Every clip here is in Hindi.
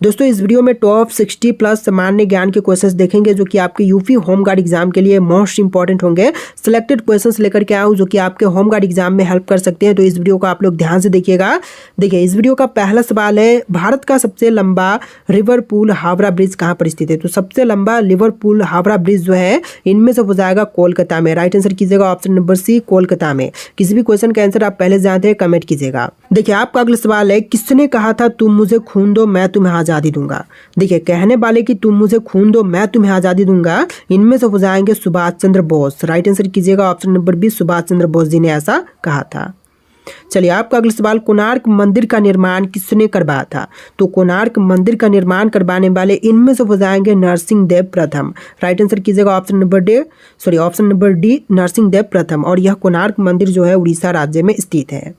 दोस्तों इस वीडियो में टॉप 60 प्लस सामान्य ज्ञान के क्वेश्चंस देखेंगे जो कि आपके यूपी होम गार्ड एग्जाम के लिए मोस्ट इंपॉर्टेंट होंगे। सिलेक्टेड क्वेश्चंस लेकर के आऊँ जो कि आपके होम गार्ड एग्जाम में हेल्प कर सकते हैं, तो इस वीडियो को आप लोग ध्यान से देखिएगा। देखिए इस वीडियो का पहला सवाल है, भारत का सबसे लंबा लिवरपूल हावड़ा ब्रिज कहाँ पर स्थित है? तो सबसे लंबा लिवरपूल हावड़ा ब्रिज जो है इनमें से हो जाएगा कोलकाता में। राइट आंसर कीजिएगा ऑप्शन नंबर सी, कोलकाता में। किसी भी क्वेश्चन का आंसर आप पहले जानते हैं कमेंट कीजिएगा। देखिए आपका अगला सवाल है, किसने कहा था तुम मुझे खून दो मैं तुम्हें आजादी दूंगा? देखिए कहने वाले कि तुम मुझे खून दो मैं तुम्हें आजादी दूंगा, इनमें से हो जाएंगे सुभाष चंद्र बोस। राइट आंसर कीजिएगा option number B, Subhash Chandra Bose ji ने ऐसा कहा था। चलिए आपका अगला सवाल, कोणार्क मंदिर का निर्माण किसने करवाया था? तो कोणार्क मंदिर का निर्माण करवाने वाले इनमें से हो जाएंगे नरसिंह देव प्रथम। राइट आंसर कीजिएगा option number D Narsingh Dev प्रथम, और यह कोणार्क मंदिर जो है उड़ीसा राज्य में स्थित है।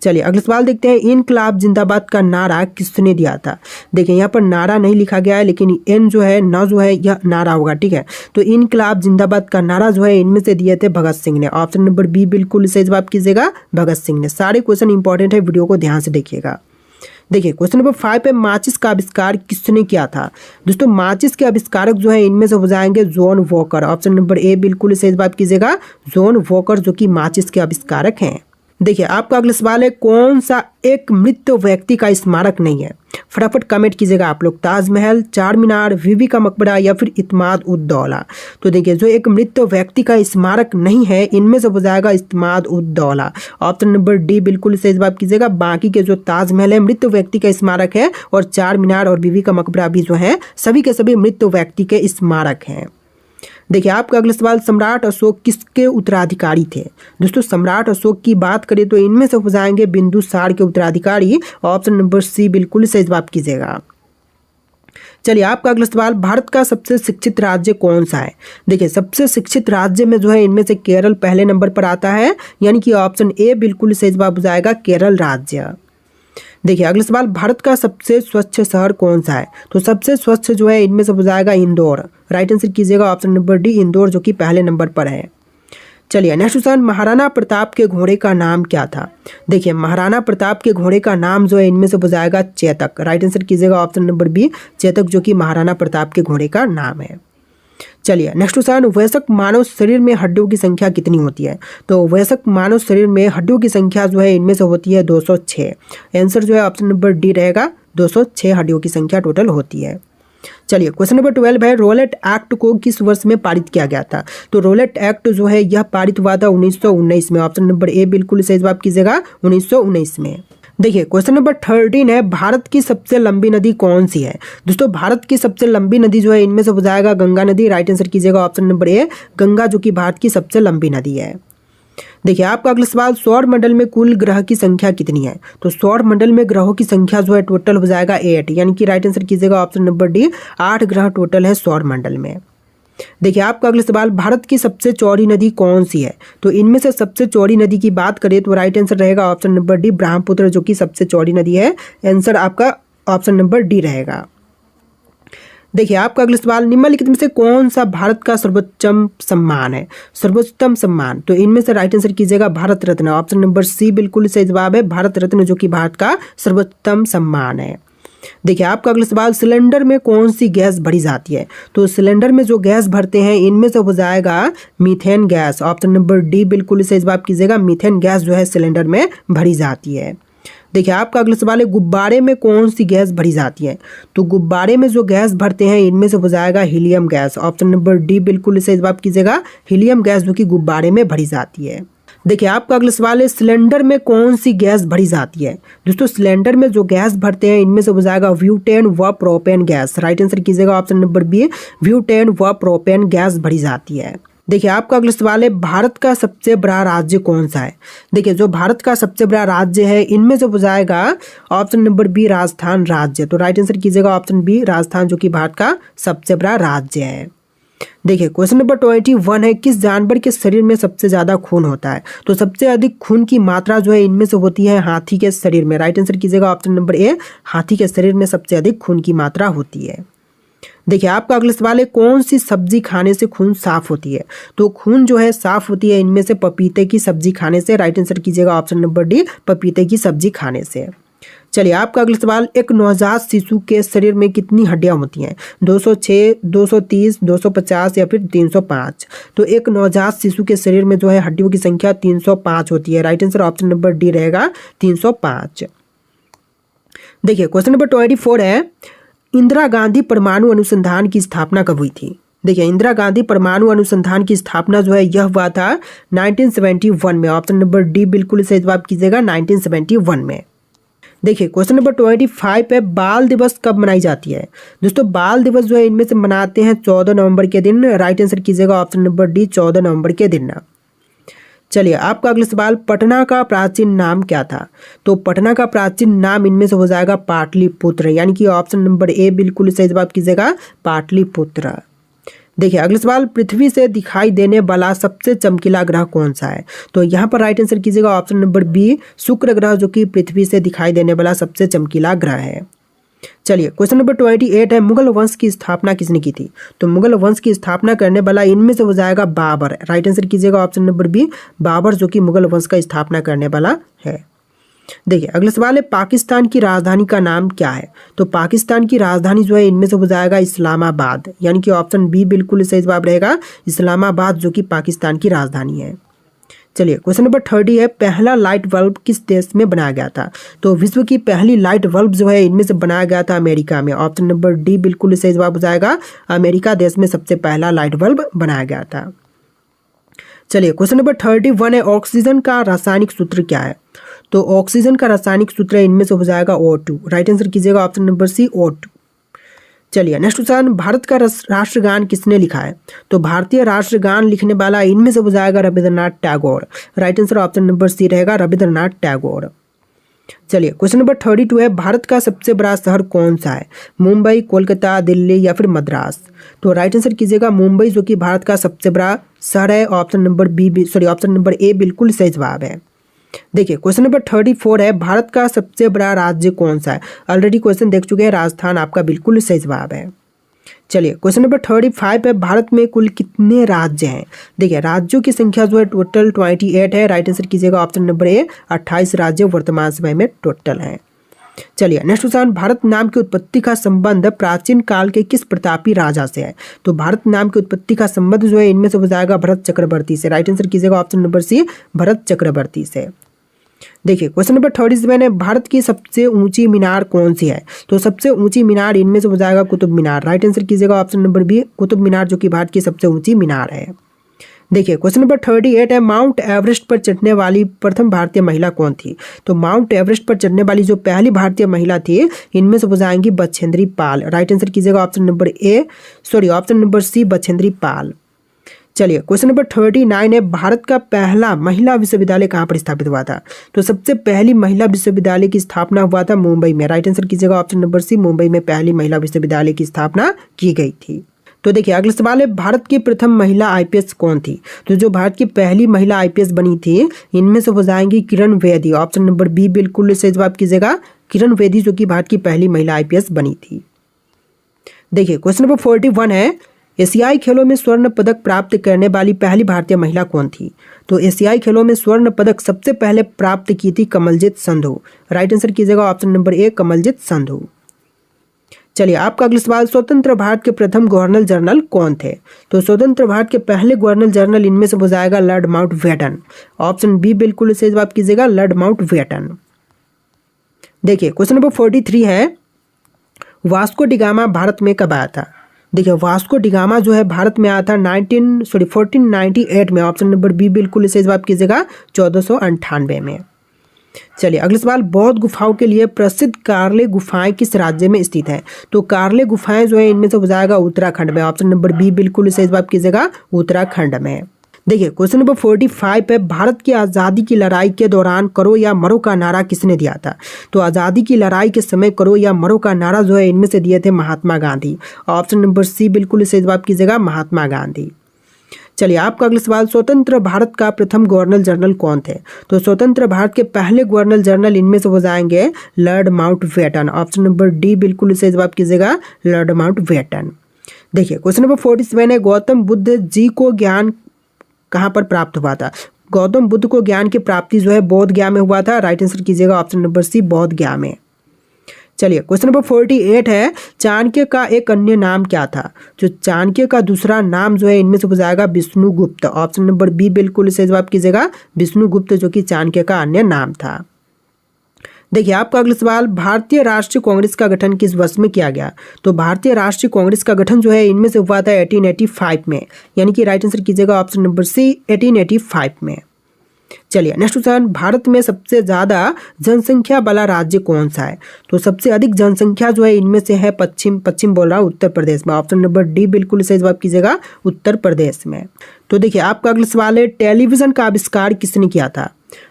चलिए अगला सवाल देखते हैं, इनकलाब जिंदाबाद का नारा किसने दिया था? देखिए यहाँ पर नारा नहीं लिखा गया है, लेकिन एन जो है न जो है यह नारा होगा, ठीक है। तो इनकलाब जिंदाबाद का नारा जो है इनमें से दिए थे भगत सिंह ने। ऑप्शन नंबर बी बिल्कुल सही जवाब कीजिएगा, भगत सिंह ने। सारे क्वेश्चन इंपॉर्टेंट है, वीडियो को ध्यान से देखिएगा। देखिए क्वेश्चन नंबर 5 पे, माचिस का आविष्कार किसने किया था? दोस्तों माचिस के आविष्कारक जो है इनमें से हो जाएंगे जॉन वॉकर। ऑप्शन नंबर ए बिल्कुल सही जवाब कीजिएगा, जॉन वॉकर जो कि माचिस के आविष्कारक हैं। देखिए आपका अगला सवाल है, कौन सा एक मृत व्यक्ति का स्मारक नहीं है? फटाफट कमेंट कीजिएगा आप लोग। ताजमहल, चार मीनार, बीबी का मकबरा या फिर इत्माद उद दौला। तो देखिए जो एक मृत व्यक्ति का स्मारक नहीं है इनमें से हो जाएगा इत्माद ud Daula. Option number D बिल्कुल सही जवाब कीजिएगा। बाकी के जो ताजमहल है मृत व्यक्ति का स्मारक है, और चार मीनार और बीबी का मकबरा भी जो है सभी के सभी मृत व्यक्ति के स्मारक हैं। देखिए आपका अगला सवाल, सम्राट अशोक किसके उत्तराधिकारी थे? दोस्तों सम्राट अशोक की बात करें तो इनमें से हो जाएंगे बिंदुसार के उत्तराधिकारी। ऑप्शन नंबर सी बिल्कुल सही जवाब कीजिएगा। चलिए आपका अगला सवाल, भारत का सबसे शिक्षित राज्य कौन सा है? देखिए सबसे शिक्षित राज्य में जो है इनमें से केरल पहले नंबर पर आता है, यानी कि ऑप्शन ए बिल्कुल सही जवाब हो जाएगा, केरल राज्य। देखिए अगला सवाल, भारत का सबसे स्वच्छ शहर कौन सा है? तो सबसे स्वच्छ जो है इनमें से हो जाएगा इंदौर। राइट आंसर कीजिएगा ऑप्शन नंबर डी, इंदौर जो कि पहले नंबर पर है। चलिए नेक्स्ट क्वेश्चन, महाराणा प्रताप के घोड़े का नाम क्या था? देखिए महाराणा प्रताप के घोड़े का नाम जो है इनमें से हो जाएगा चेतक। राइट आंसर कीजिएगा ऑप्शन नंबर बी, चेतक जो कि महाराणा प्रताप के घोड़े का नाम है। चलिए नेक्स्ट क्वेश्चन, वयस्क मानव शरीर में हड्डियों की संख्या कितनी होती है? तो वयस्क मानव शरीर में हड्डियों की संख्या जो है इनमें से होती है 206। आंसर जो है ऑप्शन नंबर डी रहेगा, 206 हड्डियों की संख्या टोटल होती है। चलिए क्वेश्चन नंबर 12 है, रोलेट एक्ट को किस वर्ष में पारित किया गया था? तो रोलेट एक्ट जो है यह पारित हुआ था 1919 में। ऑप्शन नंबर ए बिल्कुल सही जवाब कीजिएगा, 1919 में। देखिए क्वेश्चन नंबर 13 है, भारत की सबसे लंबी नदी कौन सी है? दोस्तों भारत की सबसे लंबी नदी जो है इनमें से हो जाएगा गंगा नदी। राइट आंसर कीजिएगा ऑप्शन नंबर ए, गंगा जो कि भारत की सबसे लंबी नदी है। देखिए आपका अगला सवाल, सौर मंडल में कुल ग्रह की संख्या कितनी है? तो सौर मंडल में ग्रहों की संख्या जो है टोटल हो जाएगा 8, यानी कि राइट आंसर कीजिएगा ऑप्शन नंबर डी, 8 ग्रह टोटल है सौर मंडल में। देखिए आपका अगला सवाल, भारत की सबसे चौड़ी नदी कौन सी है? तो इनमें से सबसे चौड़ी नदी की बात करें तो राइट आंसर रहेगा ऑप्शन नंबर डी, ब्रह्मपुत्र जो कि सबसे चौड़ी नदी है। आंसर आपका ऑप्शन नंबर डी रहेगा। देखिए आपका अगला सवाल, निम्नलिखित में से कौन सा भारत का सर्वोच्चम सम्मान है? सर्वोच्चतम सम्मान, तो इनमें से राइट आंसर कीजिएगा Bharat Ratna. Option number C बिल्कुल सही जवाब है, भारत रत्न जो कि भारत का सर्वोच्चतम सम्मान है। देखिए आपका अगला सवाल, सिलेंडर में कौन सी गैस भरी जाती है? तो सिलेंडर में जो गैस भरते हैं इनमें से हो जाएगा methane gas. Option number D बिल्कुल सही जवाब कीजिएगा, मीथेन गैस जो है सिलेंडर में भरी जाती है। देखिए आपका अगला सवाल है, गुब्बारे में कौन सी गैस भरी जाती है? तो गुब्बारे में जो गैस भरते हैं इनमें से हो जाएगा helium gas. Option number D बिल्कुल सही जवाब कीजिएगा, हीलियम गैस जो कि गुब्बारे में भरी जाती है। देखिए आपका अगला सवाल है, सिलेंडर में कौन सी गैस भरी जाती है? दोस्तों सिलेंडर में जो गैस भरते हैं इनमें से हो जाएगा ब्यूटेन व प्रोपेन गैस। राइट आंसर कीजिएगा ऑप्शन नंबर बी, ब्यूटेन व प्रोपेन गैस भरी जाती है। देखिए आपका अगला सवाल है, भारत का सबसे बड़ा राज्य कौन सा है? देखिए जो भारत का सबसे बड़ा राज्य है इनमें से हो जाएगा ऑप्शन नंबर बी, राजस्थान राज्य। तो राइट आंसर कीजिएगा ऑप्शन बी, राजस्थान जो कि भारत का सबसे बड़ा राज्य है। देखिए क्वेश्चन नंबर 21 है, किस जानवर के शरीर में सबसे ज्यादा खून होता है? तो सबसे अधिक खून की मात्रा जो है इनमें से होती है हाथी के शरीर में। राइट आंसर कीजिएगा ऑप्शन नंबर ए, हाथी के शरीर में सबसे अधिक खून की मात्रा होती है। देखिए आपका अगला सवाल है, कौन सी सब्जी खाने से खून साफ होती है? तो खून जो है साफ होती है इनमें से पपीते की सब्जी खाने से। राइट आंसर कीजिएगा ऑप्शन नंबर डी, पपीते की सब्जी खाने से। चलिए आपका अगला सवाल, एक नवजात शिशु के शरीर में कितनी हड्डियां होती हैं? 206, 230, 250 या फिर 305? तो एक नवजात शिशु के शरीर में जो है हड्डियों की संख्या 305 होती है। Right answer option number D रहेगा 305। देखिए क्वेश्चन नंबर 24 है, इंदिरा गांधी परमाणु अनुसंधान की स्थापना कब हुई थी? देखिए इंदिरा गांधी परमाणु अनुसंधान की स्थापना जो है यह हुआ था 1971 में। ऑप्शन नंबर डी बिल्कुल सही जवाब कीजिएगा, 1971 में। देखिए क्वेश्चन नंबर 25 है, बाल दिवस कब मनाई जाती है? दोस्तों बाल दिवस जो है इनमें से मनाते हैं 14 नवंबर के दिन। राइट आंसर कीजिएगा ऑप्शन नंबर डी 14 नवंबर के दिन। चलिए आपका अगला सवाल, पटना का प्राचीन नाम क्या था? तो पटना का प्राचीन नाम इनमें से हो जाएगा पाटलिपुत्र, यानी कि ऑप्शन नंबर ए बिल्कुल सही जवाब कीजिएगा, पाटलिपुत्र। देखिए अगला सवाल, पृथ्वी से दिखाई देने वाला सबसे चमकीला ग्रह कौन सा है? तो यहाँ पर राइट आंसर कीजिएगा ऑप्शन नंबर बी शुक्र ग्रह, जो कि पृथ्वी से दिखाई देने वाला सबसे चमकीला ग्रह है। चलिए क्वेश्चन नंबर 28 है, मुगल वंश की स्थापना किसने की थी? तो मुगल वंश की स्थापना करने वाला इनमें से हो जाएगा बाबर। राइट आंसर कीजिएगा ऑप्शन नंबर बी बाबर, जो कि मुगल वंश का स्थापना करने वाला है। देखिए अगला सवाल है, पाकिस्तान की राजधानी का नाम क्या है? तो पाकिस्तान की राजधानी जो है इनमें से हो जाएगा इस्लामाबाद, यानी कि ऑप्शन बी बिल्कुल सही जवाब रहेगा, इस्लामाबाद, जो कि पाकिस्तान की राजधानी है। चलिए क्वेश्चन नंबर 30 है, पहला लाइट बल्ब किस देश में बनाया गया था? तो विश्व की पहली लाइट बल्ब जो है इनमें से बनाया गया था अमेरिका में। ऑप्शन नंबर डी बिल्कुल सही जवाब हो जाएगा, अमेरिका देश में सबसे पहला लाइट बल्ब बनाया गया था। चलिए क्वेश्चन नंबर 31 है, ऑक्सीजन का रासायनिक सूत्र क्या है? तो ऑक्सीजन का रासायनिक सूत्र इनमें से हो जाएगा O2। राइट आंसर कीजिएगा ऑप्शन नंबर सी O2। चलिए नेक्स्ट क्वेश्चन, भारत का राष्ट्रगान किसने लिखा है? तो भारतीय राष्ट्रगान लिखने वाला इनमें से हो जाएगा Rabindranath Tagore. Right answer option number C रहेगा, रविंद्रनाथ टैगोर। चलिए क्वेश्चन नंबर 32 है, भारत का सबसे बड़ा शहर कौन सा है? मुंबई, कोलकाता, दिल्ली या फिर मद्रास? तो राइट आंसर कीजिएगा मुंबई, जो कि भारत का सबसे बड़ा शहर है। ऑप्शन नंबर ए बिल्कुल सही जवाब है। देखिए क्वेश्चन नंबर 34 है, भारत का सबसे बड़ा राज्य कौन सा है? ऑलरेडी क्वेश्चन देख चुके हैं, राजस्थान आपका बिल्कुल सही जवाब है। चलिए क्वेश्चन नंबर 35 है, भारत में कुल कितने राज्य हैं? देखिए राज्यों की संख्या जो है टोटल 28 है। राइट आंसर कीजिएगा ऑप्शन नंबर ए 28 राज्य वर्तमान समय में टोटल हैं। चलिए नेक्स्ट क्वेश्चन, भारत नाम की उत्पत्ति का संबंध प्राचीन काल के किस प्रतापी राजा से है? तो भारत नाम की उत्पत्ति का संबंध जो है इनमें से हो जाएगा भरत चक्रवर्ती से। राइट आंसर कीजिएगा ऑप्शन नंबर सी भरत चक्रवर्ती से। देखिए क्वेश्चन नंबर 37 है, भारत की सबसे ऊंची मीनार कौन सी है? तो सबसे ऊंची मीनार इनमें से हो जाएगा कुतुब मीनार। राइट आंसर कीजिएगा option number B Qutub Minar, जो कि भारत की सबसे ऊंची मीनार है। देखिए क्वेश्चन नंबर 38 है, माउंट एवरेस्ट पर चढ़ने वाली प्रथम भारतीय महिला कौन थी? तो माउंट एवरेस्ट पर चढ़ने वाली जो पहली भारतीय महिला थी इनमें से हो जाएंगी बछेंद्री पाल। राइट आंसर कीजिएगा ऑप्शन नंबर सी बछेंद्री पाल। चलिए क्वेश्चन नंबर 39 है, भारत का पहला महिला विश्वविद्यालय कहाँ पर स्थापित हुआ था? तो सबसे पहली महिला विश्वविद्यालय की स्थापना हुआ था मुंबई में। राइट आंसर कीजिएगा ऑप्शन नंबर सी मुंबई में पहली महिला विश्वविद्यालय की स्थापना की गई थी। तो देखिए अगला सवाल है, भारत की प्रथम महिला आईपीएस कौन थी? तो जो भारत की पहली महिला आईपीएस बनी थी इनमें से हो जाएंगी Kiran Bedi. Option number B बिल्कुल सही जवाब कीजिएगा, किरण बेदी, जो कि भारत की पहली महिला आईपीएस बनी थी। देखिए क्वेश्चन नंबर 41 है, एशियाई खेलों में स्वर्ण पदक प्राप्त करने वाली पहली भारतीय महिला कौन थी? तो एशियाई खेलों में स्वर्ण पदक सबसे पहले प्राप्त की थी कमलजीत संधू। राइट आंसर कीजिएगा option number A Kamaljeet Sandhu. चलिए आपका अगला सवाल, स्वतंत्र भारत के प्रथम गवर्नर जनरल कौन थे? तो स्वतंत्र भारत के पहले गवर्नर जनरल इनमें से हो जाएगा लॉर्ड माउंटबेटन। ऑप्शन बी बिल्कुल सही जवाब कीजिएगा, लॉर्ड माउंटबेटन। देखिए क्वेश्चन नंबर 43 है, वास्को डिगामा भारत में कब आया था? देखिए वास्को डिगामा जो है भारत में आया था 1498 में। ऑप्शन नंबर बी बिल्कुल सही जवाब कीजिएगा, 1498 में। चलिए अगला सवाल, बौद्ध गुफाओं के लिए प्रसिद्ध कार्ले गुफाएं किस राज्य में स्थित है? तो कार्ले गुफाएं जो है इनमें से हो जाएगा उत्तराखंड में। ऑप्शन नंबर बी बिल्कुल सही जवाब कीजिएगा, उत्तराखंड में। देखिए क्वेश्चन नंबर 45 है, भारत की आज़ादी की लड़ाई के दौरान करो या मरो का नारा किसने दिया था? तो आज़ादी की लड़ाई के समय करो या मरो का नारा जो है इनमें से दिए थे Mahatma Gandhi. Option number C बिल्कुल सही जवाब कीजिएगा, महात्मा गांधी। चलिए आपका अगला सवाल, स्वतंत्र भारत का प्रथम गवर्नर जनरल कौन थे? तो स्वतंत्र भारत के पहले गवर्नर जनरल इनमें से हो जाएंगे Lord Mountbatten. Option number D बिल्कुल सही जवाब कीजिएगा, लॉर्ड माउंटबेटन। देखिए क्वेश्चन नंबर 47 है, गौतम बुद्ध जी को ज्ञान कहाँ पर प्राप्त हुआ था? गौतम बुद्ध को ज्ञान की प्राप्ति जो है बोध गया में हुआ था। राइट आंसर कीजिएगा ऑप्शन नंबर सी बोध गया में। चलिए क्वेश्चन नंबर 48 है, चाणक्य का एक अन्य नाम क्या था? जो चाणक्य का दूसरा नाम जो है इनमें से हो जाएगा विष्णुगुप्त। ऑप्शन नंबर बी बिल्कुल सही जवाब कीजिएगा, विष्णुगुप्त जो कि चाणक्य का अन्य नाम था। देखिए आपका अगला सवाल, भारतीय राष्ट्रीय कांग्रेस का गठन किस वर्ष में किया गया? तो भारतीय राष्ट्रीय कांग्रेस का गठन जो है इनमें से हुआ था 1885 में, यानी कि राइट आंसर कीजिएगा ऑप्शन नंबर सी 1885 में। चलिए नेक्स्ट क्वेश्चन, भारत में सबसे ज्यादा जनसंख्या वाला राज्य कौन सा है? तो सबसे अधिक जनसंख्या जो है इनमें से है पश्चिम बोल रहा हूँ उत्तर प्रदेश में। ऑप्शन नंबर डी बिल्कुल सही जवाब कीजिएगा, उत्तर प्रदेश में। तो देखिए आपका अगला सवाल है, टेलीविजन का आविष्कार किसने किया था?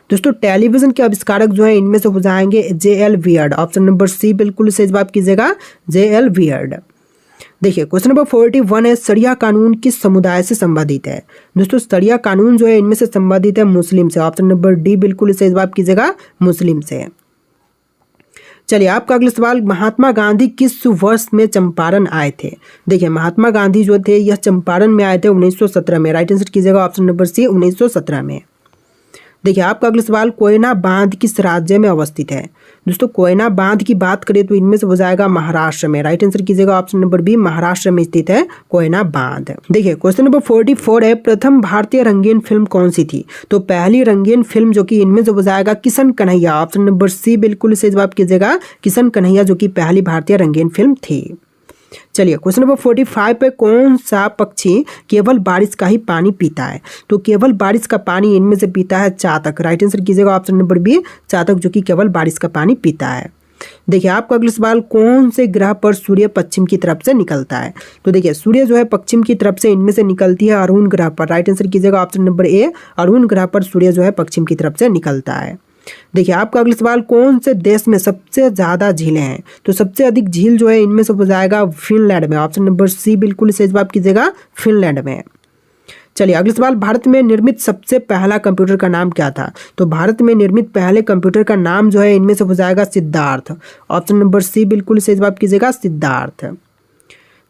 दोस्तों टेलीविजन के आविष्कारक जो है इनमें से हो जाएंगे जे.एल. वियर्ड। ऑप्शन नंबर सी बिल्कुल सही जवाब कीजिएगा, जे.एल. वियर्ड। देखिए क्वेश्चन नंबर 41 है, शरिया कानून किस समुदाय से संबंधित है? दोस्तों शरिया कानून जो है इनमें से संबंधित है मुस्लिम से। ऑप्शन नंबर डी बिल्कुल सही जवाब कीजिएगा, मुस्लिम से। चलिए आपका अगला सवाल, महात्मा गांधी किस वर्ष में चंपारण आए थे? देखिए महात्मा गांधी जो थे यह चंपारण में आए थे 1917 में। राइट आंसर कीजिएगा ऑप्शन नंबर सी 1917 में। देखिए आपका अगला सवाल, कोयना बांध किस राज्य में अवस्थित है? दोस्तों कोयना बांध की बात करें तो इनमें से हो जाएगा महाराष्ट्र में। राइट आंसर कीजिएगा ऑप्शन नंबर बी, महाराष्ट्र में स्थित है कोयना बांध। देखिए क्वेश्चन नंबर 44 है, प्रथम भारतीय रंगीन फिल्म कौन सी थी? तो पहली रंगीन फिल्म जो कि इनमें से हो जाएगा Kishan Kanhaiya. Option number C बिल्कुल सही जवाब कीजिएगा, किशन कन्हैया जो कि पहली भारतीय रंगीन फिल्म थी। चलिए क्वेश्चन नंबर 45 पे, कौन सा पक्षी केवल बारिश का ही पानी पीता है? तो केवल बारिश का पानी इनमें से पीता है चातक। राइट आंसर कीजिएगा ऑप्शन नंबर बी, चातक जो कि केवल बारिश का पानी पीता है। देखिए आपका अगला सवाल, कौन से ग्रह पर सूर्य पश्चिम की तरफ से निकलता है? तो देखिए सूर्य जो है पश्चिम की तरफ से इनमें से निकलती है अरुण ग्रह पर। राइट आंसर कीजिएगा ऑप्शन नंबर ए, अरुण ग्रह पर सूर्य जो है पश्चिम की तरफ से निकलता है। देखिए आपका अगला सवाल, कौन से देश में सबसे ज्यादा झीलें हैं? तो सबसे अधिक झील जो है इनमें से हो जाएगा फिनलैंड में। ऑप्शन नंबर सी बिल्कुल सही जवाब कीजिएगा, फिनलैंड में। चलिए अगला सवाल, भारत में निर्मित सबसे पहला कंप्यूटर का नाम क्या था? तो भारत में निर्मित पहले कंप्यूटर का नाम जो है इनमें से हो जाएगा सिद्धार्थ। ऑप्शन नंबर सी बिल्कुल सही जवाब कीजिएगा, सिद्धार्थ।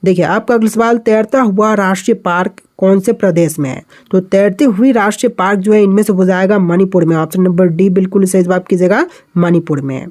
देखिए आपका अगला सवाल, तैरता हुआ राष्ट्रीय पार्क कौन से प्रदेश में है? तो तैरती हुई राष्ट्रीय पार्क जो है इनमें से हो जाएगा मणिपुर में। ऑप्शन नंबर डी बिल्कुल सही जवाब कीजिएगा, मणिपुर में।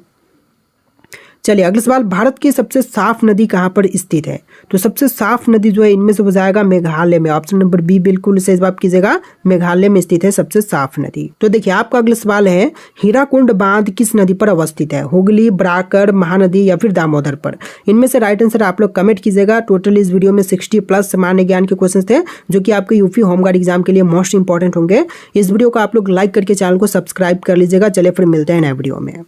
चलिए अगला सवाल, भारत की सबसे साफ नदी कहाँ पर स्थित है? तो सबसे साफ नदी जो है इनमें से हो जाएगा मेघालय में। ऑप्शन नंबर बी बिल्कुल सही जवाब कीजिएगा, मेघालय में स्थित है सबसे साफ नदी। तो देखिए आपका अगला सवाल है, हीराकुंड बांध किस नदी पर अवस्थित है? हुगली, बराकर, महानदी या फिर दामोदर पर? इनमें से राइट आंसर आप लोग कमेंट कीजिएगा। टोटल इस वीडियो में 60+ सामान्य ज्ञान के क्वेश्चन थे जो कि आपके यूपी होमगार्ड एग्जाम के लिए मोस्ट इंपॉर्टेंट होंगे। इस वीडियो को आप लोग लाइक करके चैनल को सब्सक्राइब कर लीजिएगा। चलिए फिर मिलते हैं नए वीडियो में।